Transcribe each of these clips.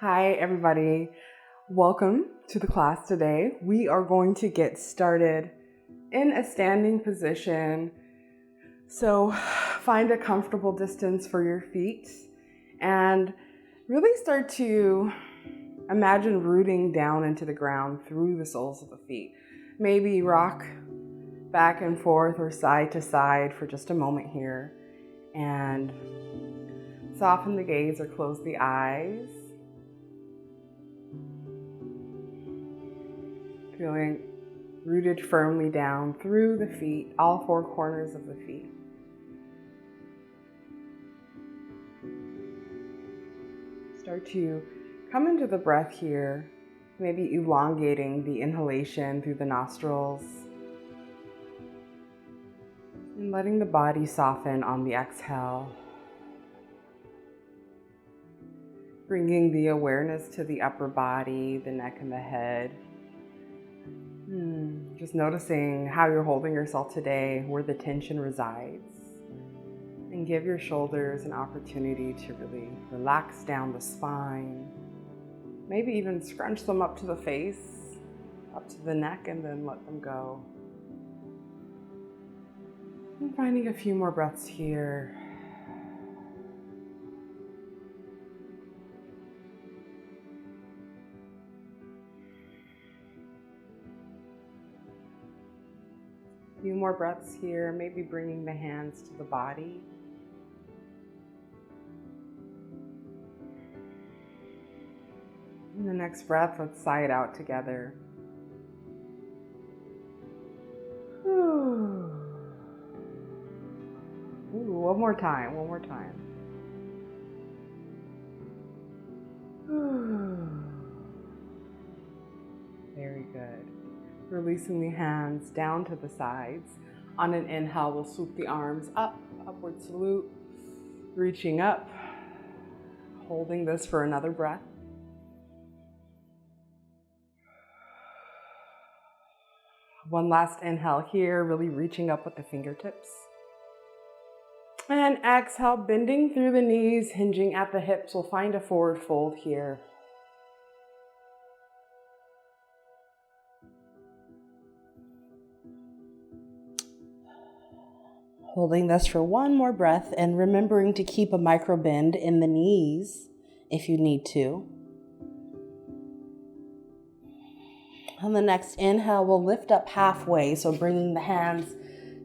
Hi, everybody. Welcome to the class today. We are going to get started in a standing position. So find a comfortable distance for your feet and really start to imagine rooting down into the ground through the soles of the feet. Maybe rock back and forth or side to side for just a moment here and soften the gaze or close the eyes. Feeling rooted firmly down through the feet, all four corners of the feet. Start to come into the breath here, maybe elongating the inhalation through the nostrils and letting the body soften on the exhale. Bringing the awareness to the upper body, the neck and the head. Just noticing how you're holding yourself today, where the tension resides. And give your shoulders an opportunity to really relax down the spine. Maybe even scrunch them up to the face, up to the neck, and then let them go. And finding a few more breaths here. A few more breaths here, maybe bringing the hands to the body. And the next breath, let's sigh it out together. Ooh, one more time. Very good. Releasing the hands down to the sides. On an inhale, we'll swoop the arms up, upward salute, reaching up, holding this for another breath. One last inhale here, really reaching up with the fingertips. And exhale, bending through the knees, hinging at the hips. We'll find a forward fold here. Holding this for one more breath and remembering to keep a micro bend in the knees if you need to. On the next inhale, we'll lift up halfway, so bringing the hands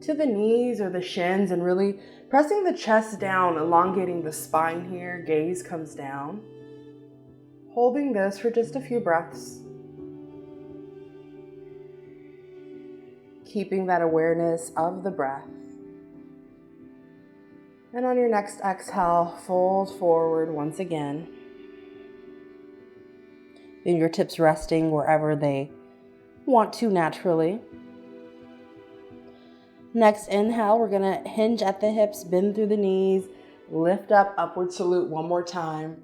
to the knees or the shins and really pressing the chest down, elongating the spine here. Gaze comes down. Holding this for just a few breaths. Keeping that awareness of the breath. And on your next exhale, fold forward once again. Fingertips resting wherever they want to naturally. Next inhale, we're going to hinge at the hips, bend through the knees, lift up, upward salute one more time.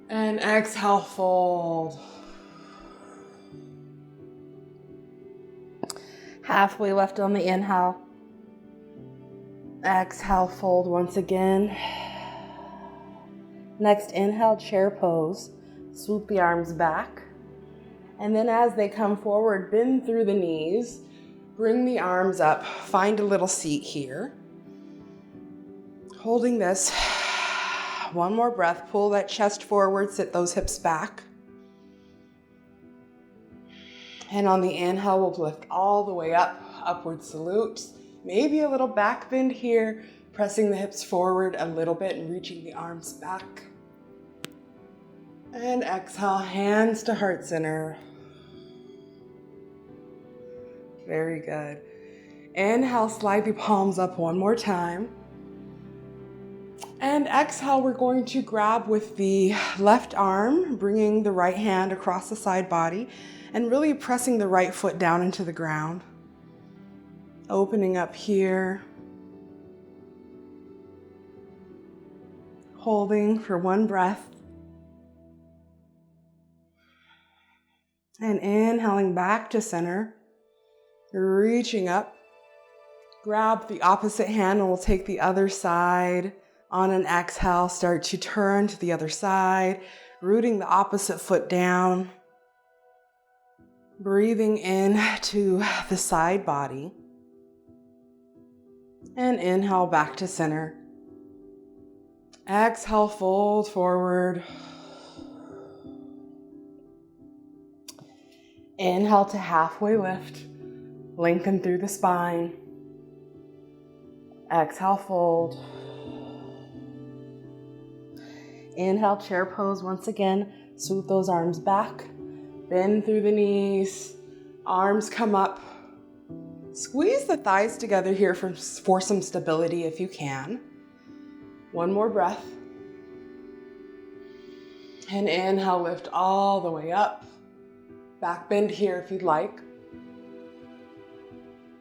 And exhale, fold. Halfway left on the inhale. Exhale, fold once again. Next inhale, chair pose. Swoop the arms back. And then as they come forward, bend through the knees. Bring the arms up. Find a little seat here. Holding this. One more breath. Pull that chest forward. Sit those hips back. And on the inhale, we'll lift all the way up. Upward salute. Maybe a little back bend here, pressing the hips forward a little bit and reaching the arms back. And exhale, hands to heart center. Very good. Inhale, slide the palms up one more time. And exhale, we're going to grab with the left arm, bringing the right hand across the side body and really pressing the right foot down into the ground. Opening up here. Holding for one breath. And inhaling back to center. Reaching up. Grab the opposite hand and we'll take the other side. On an exhale, start to turn to the other side, rooting the opposite foot down. Breathing in to the side body. And inhale back to center. Exhale, fold forward. Inhale to halfway lift. Lengthen through the spine. Exhale, fold. Inhale, chair pose once again. Swoop those arms back. Bend through the knees. Arms come up. Squeeze the thighs together here for some stability if you can. One more breath. And inhale, lift all the way up. Back bend here if you'd like.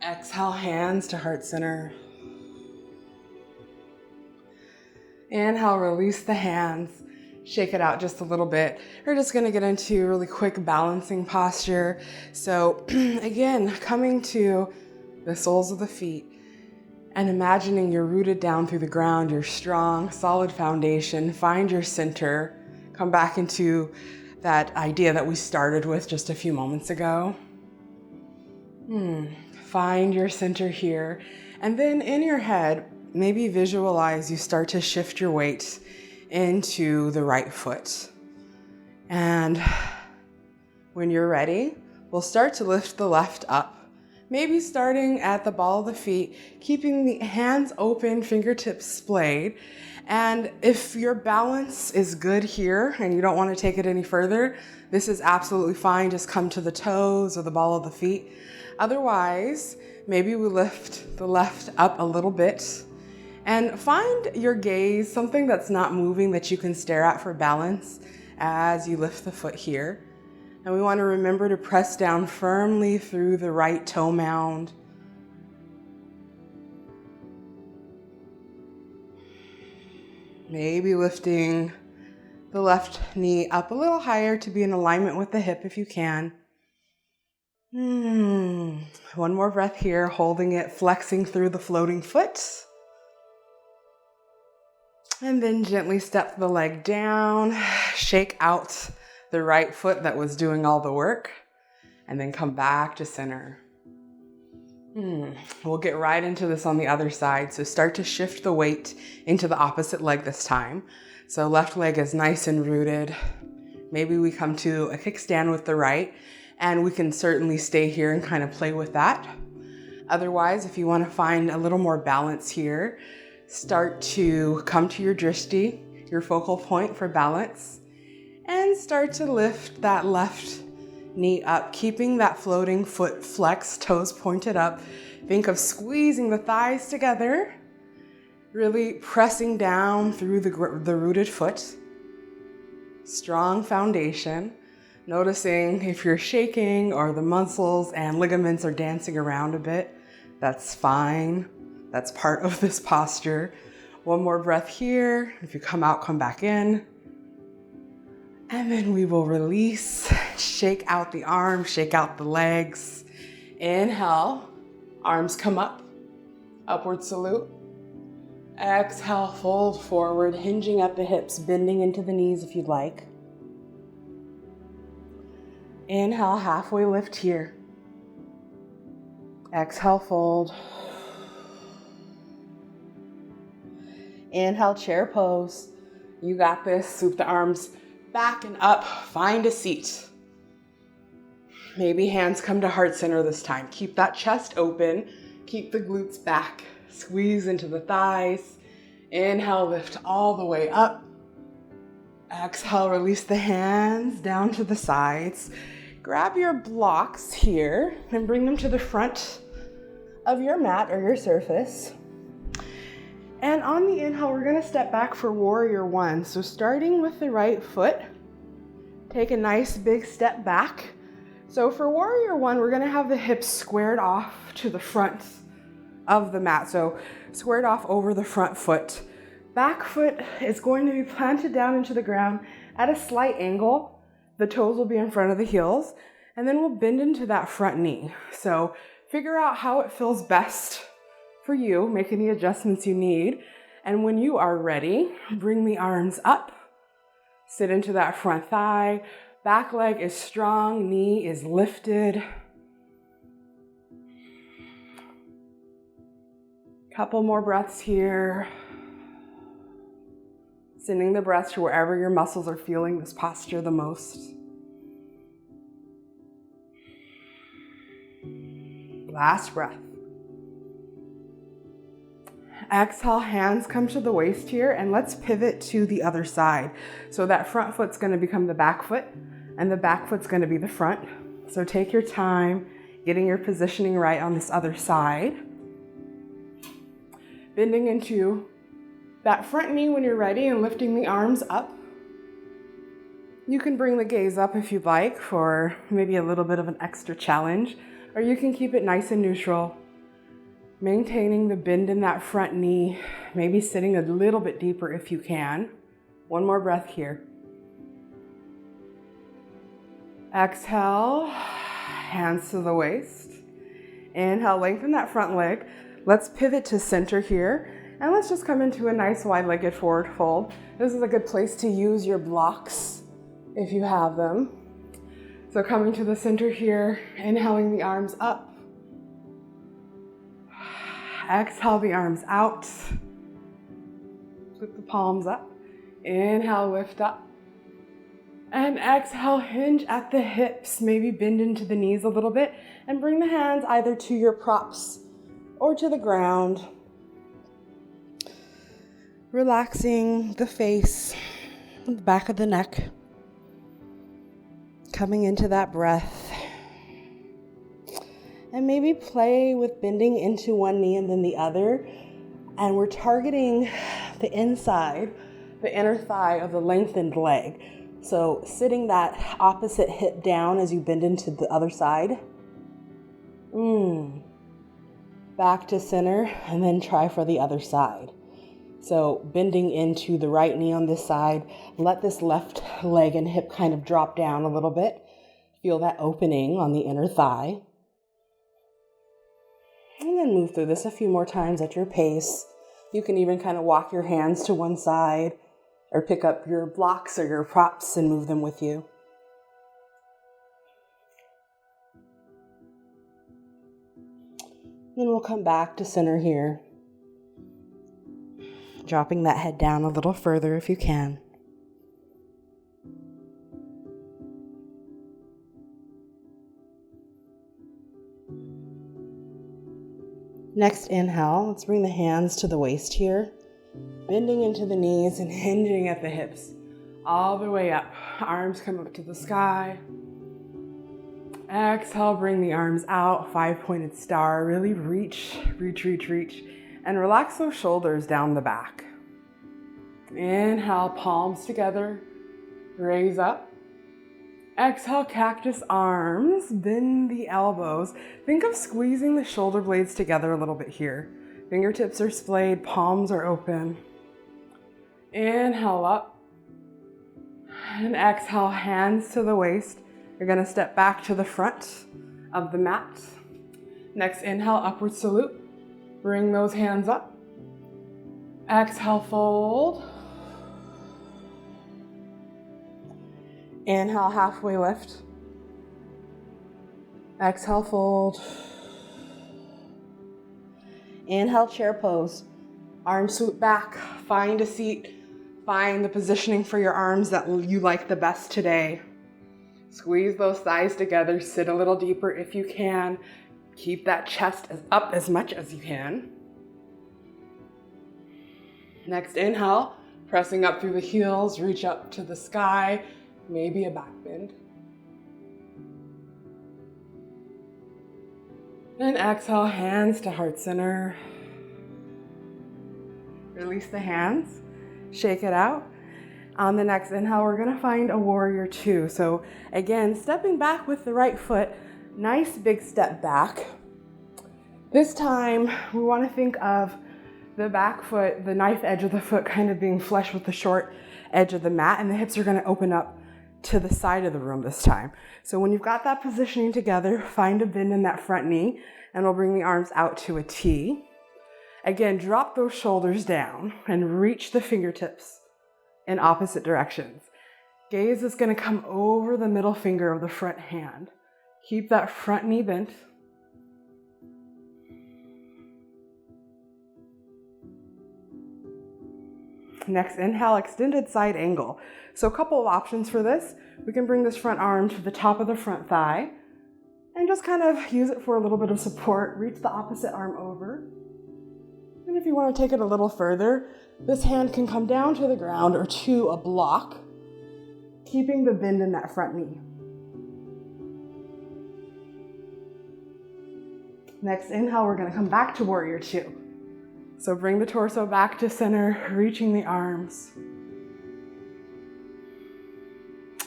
Exhale, hands to heart center. Inhale, release the hands. Shake it out just a little bit. We're just gonna get into a really quick balancing posture. So again, coming to the soles of the feet and imagining you're rooted down through the ground, your strong, solid foundation. Find your center. Come back into that idea that we started with just a few moments ago. Find your center here. And then in your head, maybe visualize you start to shift your weight into the right foot. And when you're ready, we'll start to lift the left up. Maybe starting at the ball of the feet, keeping the hands open, fingertips splayed. And if your balance is good here and you don't want to take it any further, this is absolutely fine. Just come to the toes or the ball of the feet. Otherwise, maybe we lift the left up a little bit and find your gaze, something that's not moving that you can stare at for balance as you lift the foot here. And we want to remember to press down firmly through the right toe mound. Maybe lifting the left knee up a little higher to be in alignment with the hip if you can. One more breath here, holding it, flexing through the floating foot. And then gently step the leg down, shake out the right foot that was doing all the work, and then come back to center. We'll get right into this on the other side. So start to shift the weight into the opposite leg this time. So left leg is nice and rooted. Maybe we come to a kickstand with the right, and we can certainly stay here and kind of play with that. Otherwise, if you want to find a little more balance here, start to come to your drishti, your focal point for balance, and start to lift that left knee up, keeping that floating foot flexed, toes pointed up. Think of squeezing the thighs together, really pressing down through the rooted foot. Strong foundation. Noticing if you're shaking or the muscles and ligaments are dancing around a bit, that's fine. That's part of this posture. One more breath here. If you come out, come back in. And then we will release, shake out the arms, shake out the legs. Inhale, arms come up, upward salute. Exhale, fold forward, hinging at the hips, bending into the knees if you'd like. Inhale, halfway lift here. Exhale, fold. Inhale, chair pose. You got this. Swoop the arms back and up. Find a seat. Maybe hands come to heart center this time. Keep that chest open. Keep the glutes back. Squeeze into the thighs. Inhale, lift all the way up. Exhale, release the hands down to the sides. Grab your blocks here and bring them to the front of your mat or your surface. And on the inhale, we're gonna step back for warrior one. So starting with the right foot, take a nice big step back. So for warrior one, we're gonna have the hips squared off to the front of the mat. So squared off over the front foot. Back foot is going to be planted down into the ground at a slight angle. The toes will be in front of the heels, and then we'll bend into that front knee. So figure out how it feels best for you, make any adjustments you need, And when you are ready, bring the arms up, sit into that front thigh, back leg is strong, knee is lifted. Couple more breaths here. Sending the breath to wherever your muscles are feeling this posture the most. Last breath. Exhale, hands come to the waist here, and let's pivot to the other side. So that front foot's gonna become the back foot, and the back foot's gonna be the front. So take your time getting your positioning right on this other side. Bending into that front knee when you're ready and lifting the arms up. You can bring the gaze up if you'd like for maybe a little bit of an extra challenge, or you can keep it nice and neutral. Maintaining the bend in that front knee, maybe sitting a little bit deeper if you can. One more breath here. Exhale, hands to the waist. Inhale, lengthen that front leg. Let's pivot to center here, and let's just come into a nice wide-legged forward fold. This is a good place to use your blocks if you have them. So coming to the center here, inhaling the arms up. Exhale the arms out. Flip the palms up. Inhale, lift up. And exhale, hinge at the hips. Maybe bend into the knees a little bit and bring the hands either to your props or to the ground. Relaxing the face, the back of the neck. Coming into that breath. And maybe play with bending into one knee and then the other. And we're targeting the inside, the inner thigh of the lengthened leg. So sitting that opposite hip down as you bend into the other side. Back to center, and then try for the other side. So bending into the right knee on this side. Let this left leg and hip kind of drop down a little bit. Feel that opening on the inner thigh. And then move through this a few more times at your pace. You can even kind of walk your hands to one side or pick up your blocks or your props and move them with you. Then we'll come back to center here. Dropping that head down a little further if you can. Next inhale, let's bring the hands to the waist here. Bending into the knees and hinging at the hips. All the way up. Arms come up to the sky. Exhale, bring the arms out, 5-pointed star. Really reach. And relax those shoulders down the back. Inhale, palms together. Raise up. Exhale, cactus arms. Bend the elbows. Think of squeezing the shoulder blades together a little bit here. Fingertips are splayed, palms are open. Inhale up. And exhale, hands to the waist. You're gonna step back to the front of the mat. Next inhale, upward salute. Bring those hands up. Exhale, fold. Inhale, halfway lift. Exhale, fold. Inhale, chair pose. Arms swoop back. Find a seat. Find the positioning for your arms that you like the best today. Squeeze those thighs together. Sit a little deeper if you can. Keep that chest up as much as you can. Next inhale, pressing up through the heels, reach up to the sky, maybe a back bend. And exhale, hands to heart center. Release the hands, shake it out. On the next inhale, we're gonna find a warrior two. So again, stepping back with the right foot, nice big step back. This time, we wanna think of the back foot, the knife edge of the foot kind of being flush with the short edge of the mat, and the hips are gonna open up to the side of the room this time. So when you've got that positioning together, find a bend in that front knee, and we'll bring the arms out to a T. Again, drop those shoulders down and reach the fingertips in opposite directions. Gaze is going to come over the middle finger of the front hand. Keep that front knee bent. Next, inhale, extended side angle. So a couple of options for this. We can bring this front arm to the top of the front thigh and just kind of use it for a little bit of support. Reach the opposite arm over. And if you want to take it a little further, this hand can come down to the ground or to a block, keeping the bend in that front knee. Next inhale, we're going to come back to warrior two. So bring the torso back to center, reaching the arms.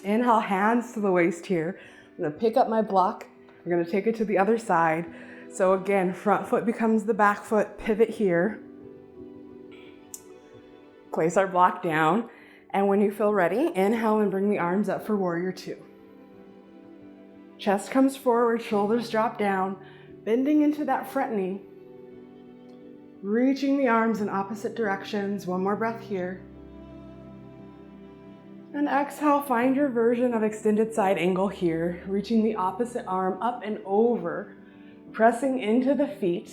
Inhale, hands to the waist here. I'm going to pick up my block. We're going to take it to the other side. So again, front foot becomes the back foot, pivot here. Place our block down. And when you feel ready, inhale and bring the arms up for warrior two. Chest comes forward, shoulders drop down, bending into that front knee. Reaching the arms in opposite directions. One more breath here. And exhale, find your version of extended side angle here. Reaching the opposite arm up and over. Pressing into the feet,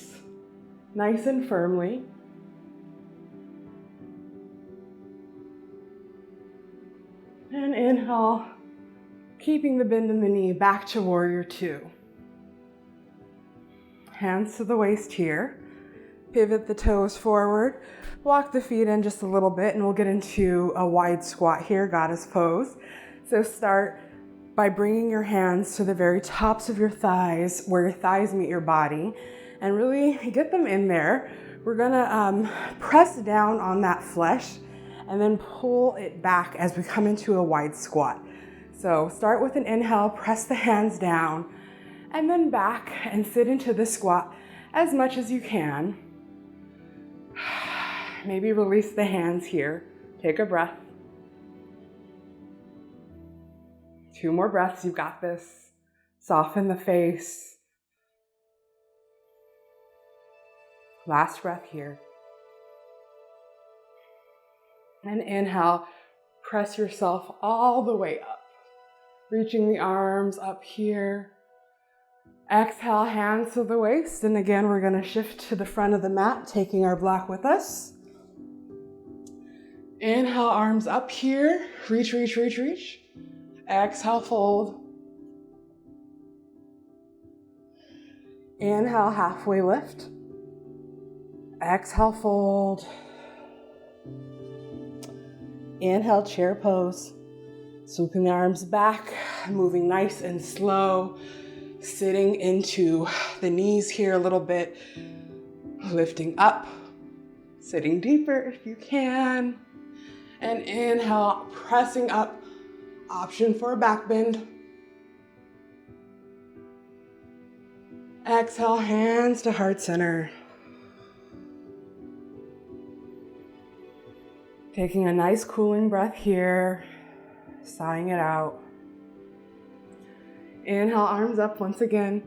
nice and firmly. And inhale, keeping the bend in the knee, back to warrior two. Hands to the waist here. Pivot the toes forward, walk the feet in just a little bit, and we'll get into a wide squat here, goddess pose. So start by bringing your hands to the very tops of your thighs, where your thighs meet your body, and really get them in there. We're gonna press down on that flesh and then pull it back as we come into a wide squat. So start with an inhale, press the hands down, and then back and sit into the squat as much as you can. Maybe release the hands here. Take a breath. 2 more breaths, you've got this. Soften the face. Last breath here. And inhale, press yourself all the way up. Reaching the arms up here. Exhale, hands to the waist. And again, we're gonna shift to the front of the mat, taking our block with us. Inhale, arms up here. Reach, reach, reach, reach. Exhale, fold. Inhale, halfway lift. Exhale, fold. Inhale, chair pose. Swooping the arms back, moving nice and slow. Sitting into the knees here a little bit. Lifting up. Sitting deeper if you can. And inhale, pressing up. Option for a back bend. Exhale, hands to heart center. Taking a nice cooling breath here, sighing it out. Inhale, arms up once again.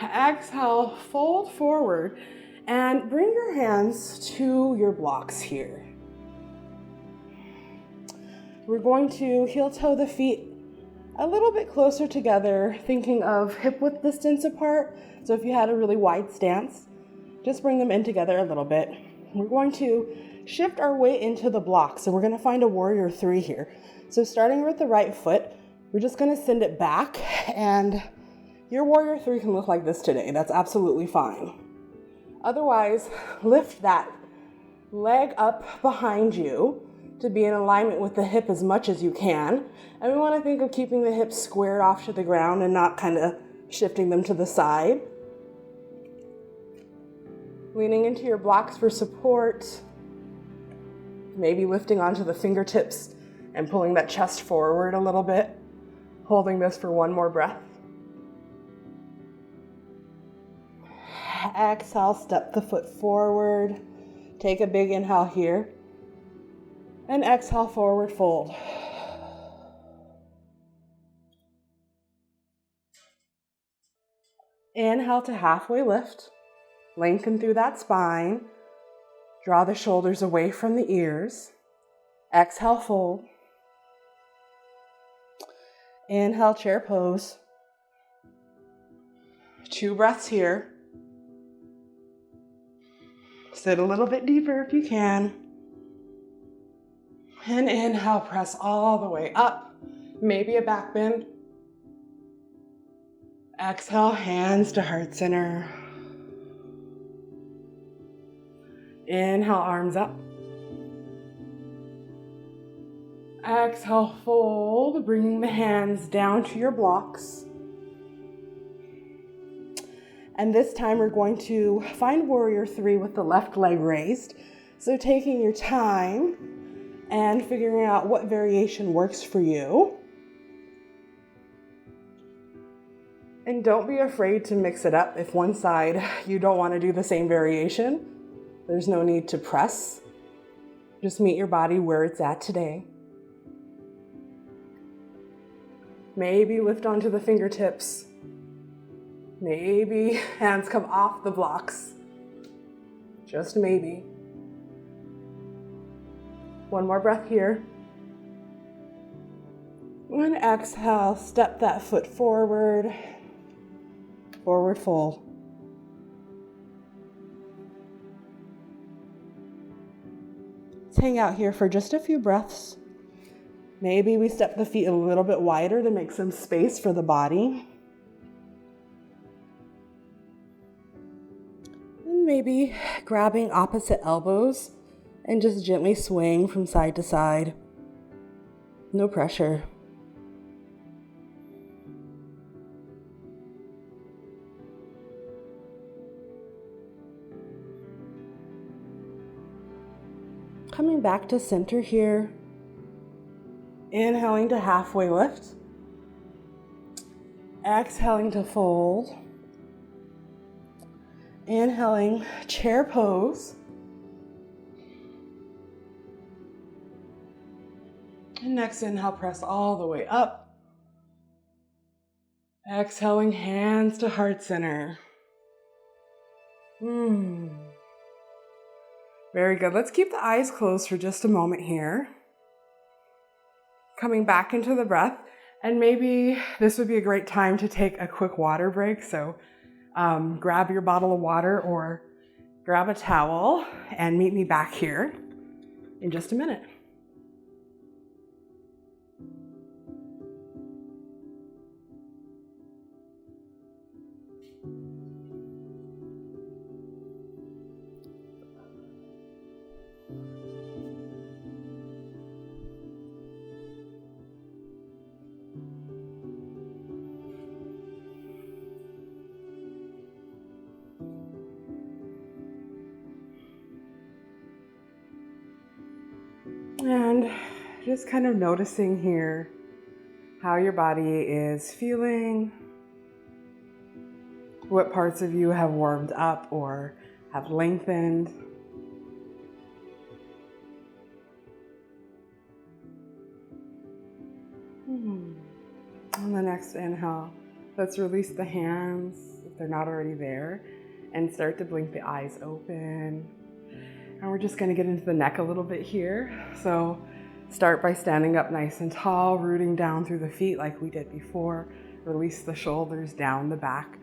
Exhale, fold forward and bring your hands to your blocks here. We're going to heel toe the feet a little bit closer together, thinking of hip width distance apart. So if you had a really wide stance, just bring them in together a little bit. We're going to shift our weight into the block. So we're going to find a warrior three here. So starting with the right foot, we're just going to send it back, and your warrior three can look like this today. That's absolutely fine. Otherwise, lift that leg up behind you to be in alignment with the hip as much as you can. And we want to think of keeping the hips squared off to the ground and not kind of shifting them to the side. Leaning into your blocks for support. Maybe lifting onto the fingertips and pulling that chest forward a little bit. Holding this for one more breath. Exhale, step the foot forward. Take a big inhale here. And exhale, forward fold. Inhale to halfway lift. Lengthen through that spine. Draw the shoulders away from the ears. Exhale, fold. Inhale, chair pose. 2 breaths here. Sit a little bit deeper if you can. And inhale, press all the way up. Maybe a back bend. Exhale, hands to heart center. Inhale, arms up. Exhale, fold, bringing the hands down to your blocks. And this time we're going to find warrior 3 with the left leg raised. So taking your time and figuring out what variation works for you. And don't be afraid to mix it up. If one side you don't want to do the same variation, there's no need to press. Just meet your body where it's at today. Maybe lift onto the fingertips. Maybe hands come off the blocks. Just maybe. One more breath here. And exhale, step that foot forward. Forward fold. Let's hang out here for just a few breaths. Maybe we step the feet a little bit wider to make some space for the body. And maybe grabbing opposite elbows and just gently swaying from side to side. No pressure. Coming back to center here. Inhaling to halfway lift. Exhaling to fold. Inhaling, chair pose. And next inhale, press all the way up. Exhaling, hands to heart center. Very good. Let's keep the eyes closed for just a moment here. Coming back into the breath. And maybe this would be a great time to take a quick water break. So grab your bottle of water or grab a towel and meet me back here in just a minute. And just kind of noticing here how your body is feeling, what parts of you have warmed up or have lengthened. On the next inhale, let's release the hands if they're not already there and start to blink the eyes open. And we're just going to get into the neck a little bit here. So start by standing up nice and tall, rooting down through the feet like we did before. Release the shoulders down the back.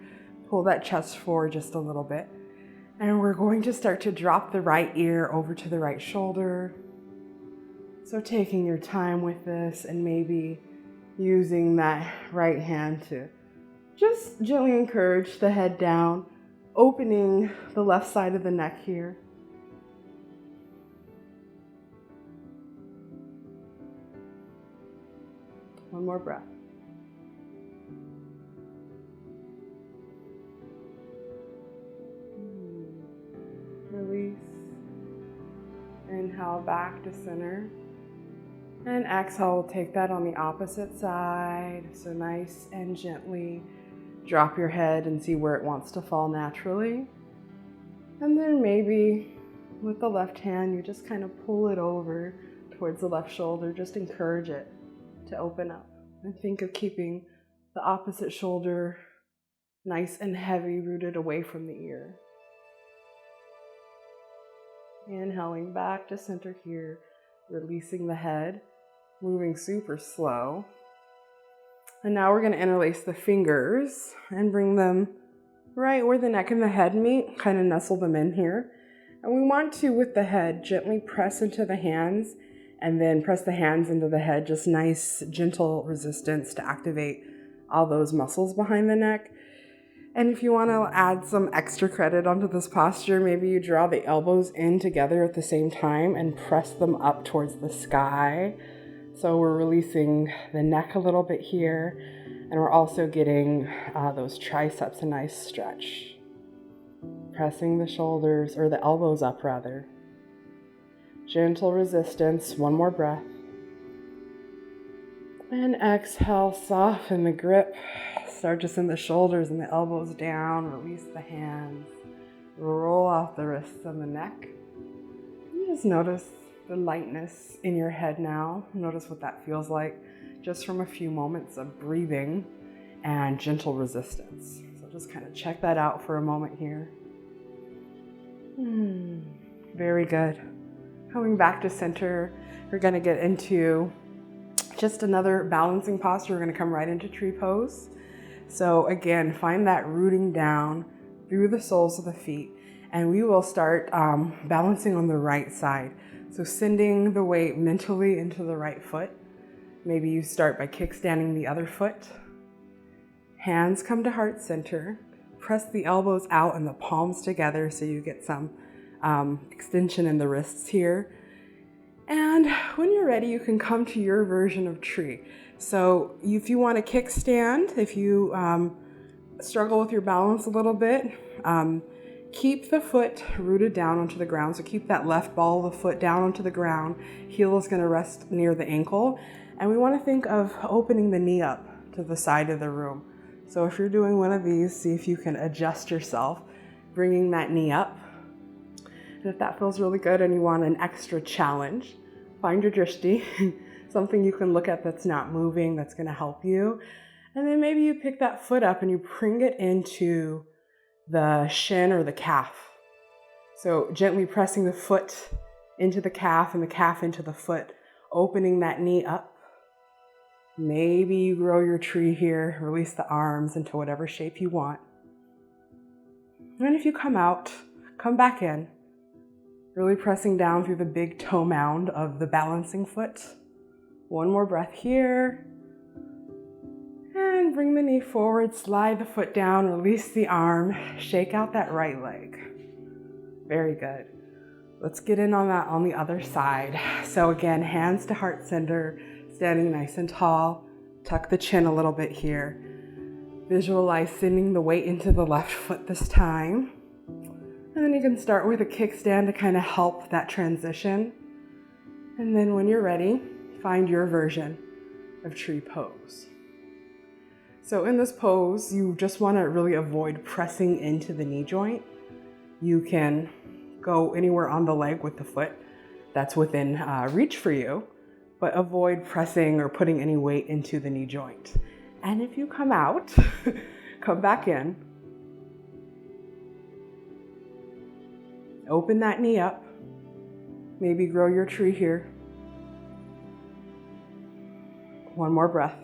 Pull that chest forward just a little bit. And we're going to start to drop the right ear over to the right shoulder. So taking your time with this and maybe using that right hand to just gently encourage the head down, opening the left side of the neck here. One more breath. Release. Inhale back to center. And exhale, we'll take that on the opposite side. So nice and gently drop your head and see where it wants to fall naturally. And then maybe with the left hand, you just kind of pull it over towards the left shoulder. Just encourage it to open up. And think of keeping the opposite shoulder nice and heavy, rooted away from the ear. Inhaling back to center here, releasing the head, moving super slow. And now we're going to interlace the fingers and bring them right where the neck and the head meet, kind of nestle them in here. And we want to, with the head, gently press into the hands and then press the hands into the head, just nice, gentle resistance to activate all those muscles behind the neck. And if you want to add some extra credit onto this posture, maybe you draw the elbows in together at the same time and press them up towards the sky. So we're releasing the neck a little bit here, and we're also getting those triceps a nice stretch. Pressing the shoulders, or the elbows up rather. Gentle resistance, one more breath. And exhale, soften the grip. Start to send the shoulders and the elbows down, release the hands. Roll off the wrists and the neck. You just notice the lightness in your head now. Notice what that feels like just from a few moments of breathing and gentle resistance. So just kind of check that out for a moment here. Very good. Coming back to center, we're going to get into just another balancing posture. We're going to come right into tree pose. So again, find that rooting down through the soles of the feet, and we will start balancing on the right side. So sending the weight mentally into the right foot. Maybe you start by kickstanding the other foot. Hands come to heart center. Press the elbows out and the palms together so you get some extension in the wrists here. And when you're ready, you can come to your version of tree. So if you want to kickstand, if you struggle with your balance a little bit, keep the foot rooted down onto the ground. So keep that left ball of the foot down onto the ground. Heel is going to rest near the ankle. And we want to think of opening the knee up to the side of the room. So if you're doing one of these, see if you can adjust yourself, bringing that knee up. And if that feels really good and you want an extra challenge, find your drishti, something you can look at that's not moving, that's going to help you. And then maybe you pick that foot up and you bring it into the shin or the calf. So gently pressing the foot into the calf and the calf into the foot, opening that knee up. Maybe you grow your tree here, release the arms into whatever shape you want. And if you come out, come back in, really pressing down through the big toe mound of the balancing foot. One more breath here. And bring the knee forward, slide the foot down, release the arm, shake out that right leg. Very good. Let's get in on that on the other side. So again, hands to heart center, standing nice and tall. Tuck the chin a little bit here. Visualize sending the weight into the left foot this time. And then you can start with a kickstand to kind of help that transition. And then when you're ready, find your version of tree pose. So in this pose, you just want to really avoid pressing into the knee joint. You can go anywhere on the leg with the foot that's within reach for you, but avoid pressing or putting any weight into the knee joint. And if you come out, come back in. Open that knee up. Maybe grow your tree here. One more breath.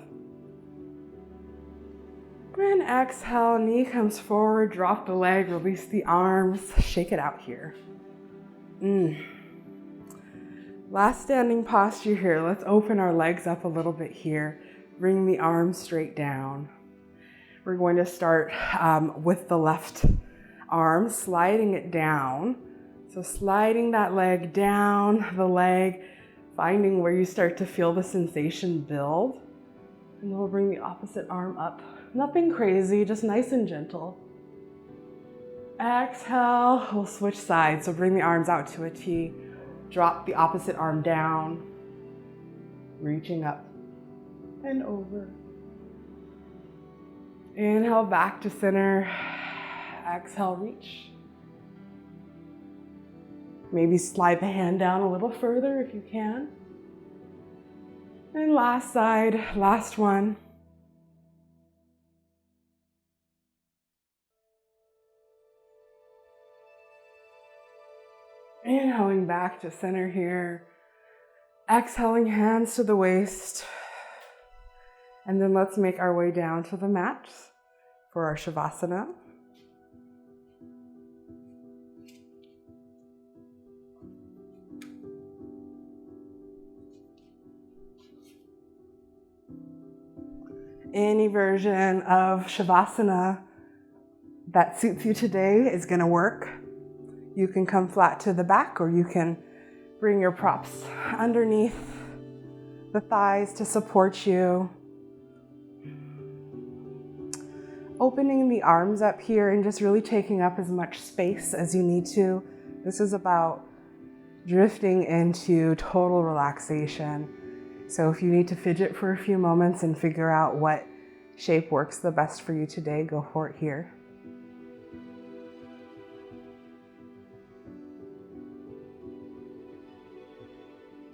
And exhale, knee comes forward, drop the leg, release the arms, shake it out here. Last standing posture here. Let's open our legs up a little bit here. Bring the arms straight down. We're going to start with the left arm, sliding it down. So sliding that leg down the leg, finding where you start to feel the sensation build. And we'll bring the opposite arm up. Nothing crazy, just nice and gentle. Exhale, we'll switch sides. So bring the arms out to a T. Drop the opposite arm down. Reaching up and over. Inhale back to center. Exhale, reach. Maybe slide the hand down a little further if you can. And last side, last one. Inhaling back to center here. Exhaling, hands to the waist. And then let's make our way down to the mat for our Shavasana. Any version of Shavasana that suits you today is going to work. You can come flat to the back, or you can bring your props underneath the thighs to support you. Opening the arms up here and just really taking up as much space as you need to. This is about drifting into total relaxation. So if you need to fidget for a few moments and figure out what shape works the best for you today, go for it here.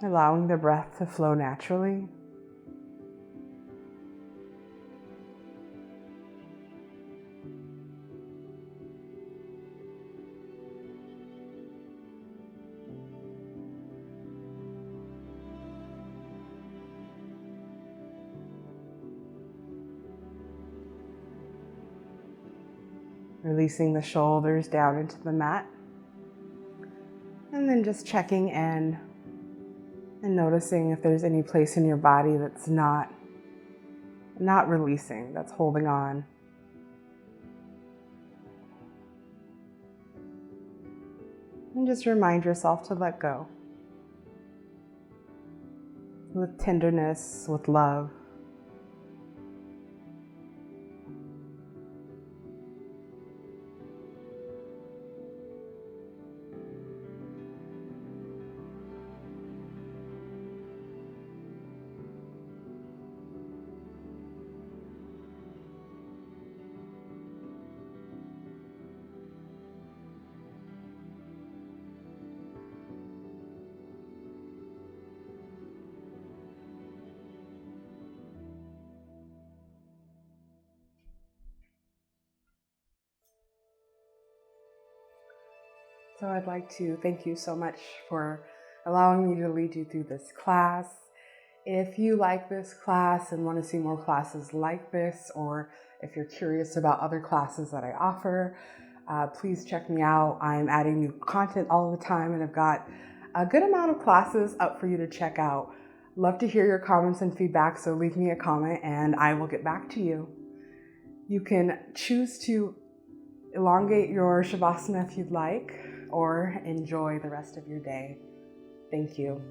Allowing the breath to flow naturally. Releasing the shoulders down into the mat. And then just checking in and noticing if there's any place in your body that's not releasing, that's holding on. And just remind yourself to let go. With tenderness, with love. So I'd like to thank you so much for allowing me to lead you through this class. If you like this class and want to see more classes like this, or if you're curious about other classes that I offer, please check me out. I'm adding new content all the time, and I've got a good amount of classes up for you to check out. Love to hear your comments and feedback, so leave me a comment and I will get back to you. You can choose to elongate your Shavasana if you'd like, or enjoy the rest of your day. Thank you.